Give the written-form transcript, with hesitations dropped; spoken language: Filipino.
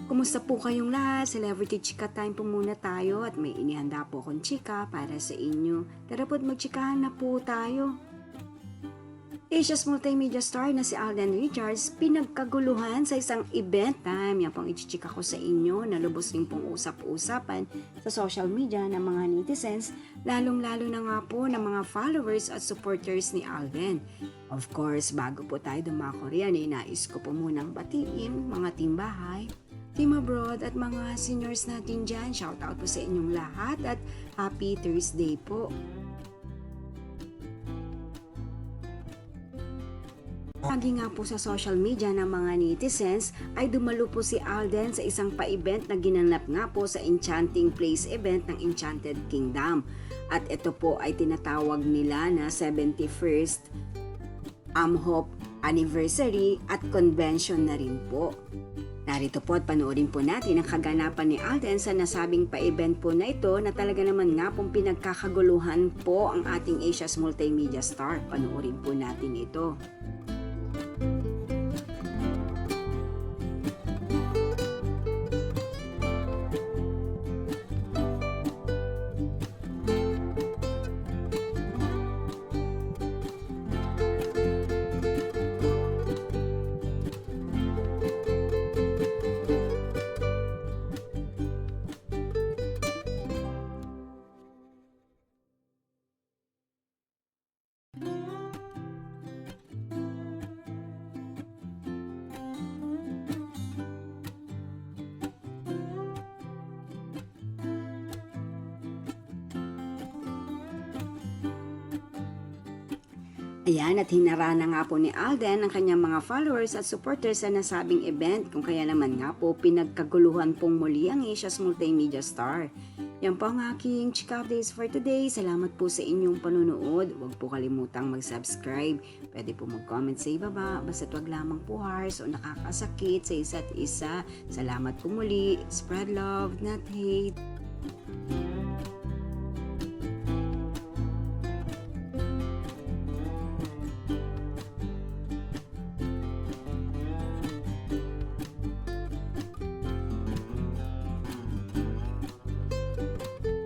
Kumusta po kayong lahat? Celebrity Chika Time po muna tayo at may inihanda po akong chika para sa inyo. Tara po't magchikahan na po tayo. Asia's multimedia star na si Alden Richards pinagkaguluhan sa isang event time. Yan pong ichichika ko sa inyo na lubos rin pong usap-usapan sa social media ng mga netizens, lalong-lalo na nga po ng mga followers at supporters ni Alden. Of course, bago po tayo dumako riyan, nais ko po munang batiin mga timbahay, team abroad at mga seniors natin dyan. Shoutout po sa inyong lahat at happy Thursday po. Lagi nga po sa social media ng mga netizens ay dumalo po si Alden sa isang pa-event na ginanap nga po sa Enchanting Place event ng Enchanted Kingdom. At ito po ay tinatawag nila na 71st Amhop Anniversary at Convention na rin po. Narito po at panoorin po natin ang kaganapan ni Alden sa nasabing pa-event po na ito na talaga naman nga pong pinagkakaguluhan po ang ating Asia's multimedia star. Panoorin po natin ito. Ayan, at hinarana nga po ni Alden ang kanyang mga followers at supporters sa nasabing event, kung kaya naman nga po pinagkaguluhan pong muli ang Asia's multimedia star. Yan po ang aking chika updates for today. Salamat po sa inyong panunood. Huwag po kalimutang mag-subscribe. Pwede po mag-comment sa ibaba. Basta't wag lamang po harsh o nakakasakit sa isa't isa. Salamat po muli. Spread love, not hate.